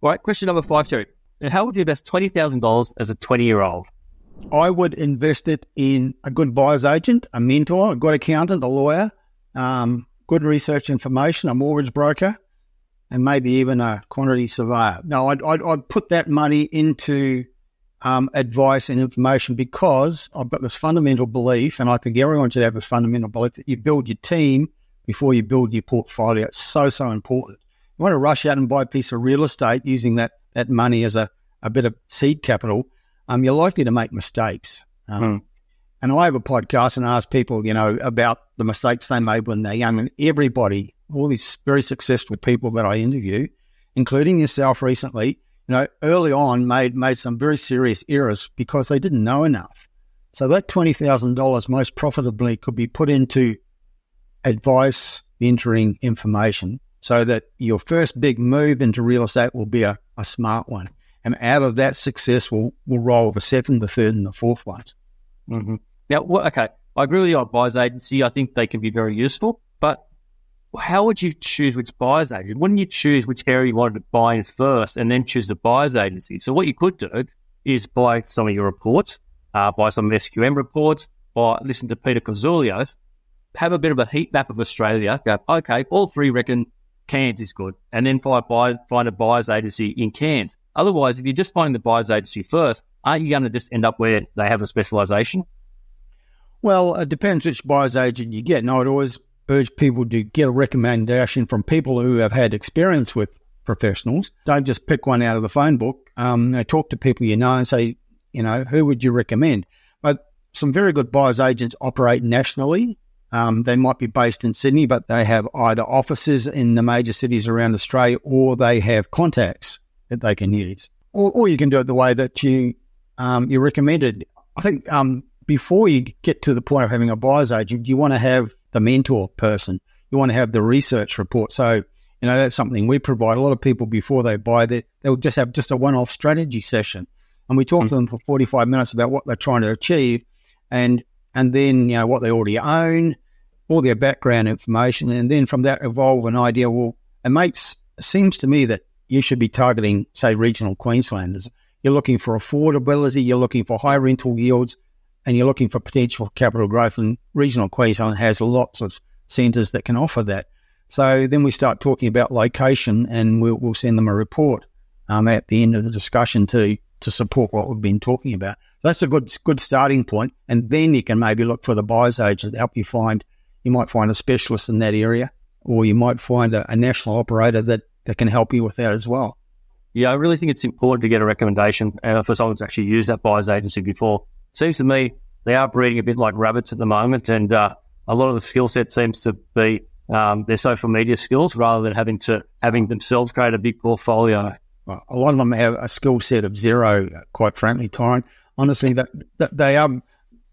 All right, question number 5, Terry. Now, how would you invest $20,000 as a 20-year-old? I would invest it in a good buyer's agent, a mentor, a good accountant, a lawyer, good research information, a mortgage broker, and maybe even a quantity surveyor. No, I'd put that money into advice and information, because I've got this fundamental belief, and I think everyone should have this fundamental belief, that you build your team before you build your portfolio. It's so important. You want to rush out and buy a piece of real estate using that money as a bit of seed capital, you're likely to make mistakes. And I have a podcast and ask people, about the mistakes they made when they're young. And everybody, all these very successful people that I interview, including yourself recently, early on made some very serious errors because they didn't know enough. So that $20,000 most profitably could be put into advice, mentoring, information, so that your first big move into real estate will be a smart one. And out of that success, we'll roll the second, the third, and the fourth ones. Mm-hmm. Now, okay, I agree with you on buyer's agency. I think they can be very useful, but how would you choose which buyer's agent? Wouldn't you choose which area you wanted to buy in first and then choose the buyer's agency? So what you could do is buy some of your reports, buy some SQM reports, listen to Peter Cozzulio's, have a bit of a heat map of Australia, go, okay, all three reckon Cairns is good, and then find a buyer's agency in Cairns. Otherwise, if you're just finding the buyer's agency first, aren't you going to just end up where they have a specialisation? Well, it depends which buyer's agent you get. And I would always urge people to get a recommendation from people who have had experience with professionals. Don't just pick one out of the phone book. Talk to people and say, who would you recommend? But some very good buyer's agents operate nationally. They might be based in Sydney, but they have either offices in the major cities around Australia, or they have contacts that they can use. Or you can do it the way that you recommended. I think before you get to the point of having a buyer's agent, you want to have the mentor person. You want to have the research report. So, that's something we provide. A lot of people, before they buy, they'll just have just a one-off strategy session. And we talk to them for 45 minutes about what they're trying to achieve, and then, what they already own, all their background information, and then from that evolve an idea. Well, it seems to me that you should be targeting, say, regional Queenslanders. You're looking for affordability, you're looking for high rental yields, and you're looking for potential capital growth, and regional Queensland has lots of centres that can offer that. So then we start talking about location, and we'll send them a report at the end of the discussion to support what we've been talking about. So that's a good starting point, and then you can maybe look for the buyer's agent to help you find. You might find a specialist in that area, or you might find a national operator that can help you with that as well. Yeah, I really think it's important to get a recommendation for someone to actually use that buyer's agency before. Seems to me they are breeding a bit like rabbits at the moment, and a lot of the skill set seems to be their social media skills rather than having themselves create a big portfolio. Well, a lot of them have a skill set of zero, quite frankly, Tyron. Honestly, that they are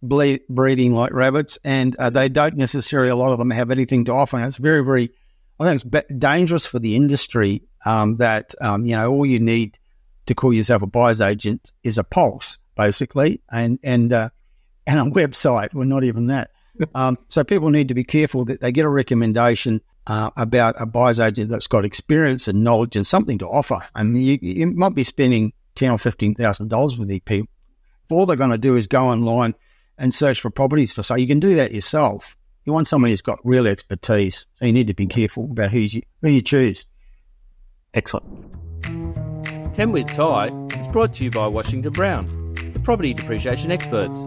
breeding like rabbits, and they don't necessarily, a lot of them, have anything to offer. And it's very, very, I think it's dangerous for the industry that, all you need to call yourself a buyer's agent is a pulse, basically, and a website. Well, not even that. So people need to be careful that they get a recommendation about a buyer's agent that's got experience and knowledge and something to offer. I mean, you might be spending $10,000 or $15,000 with these people. If all they're going to do is go online and search for properties for sale, you can do that yourself. You want someone who's got real expertise, so you need to be careful about who you choose. Excellent. 10 with Ty is brought to you by Washington Brown, the property depreciation experts.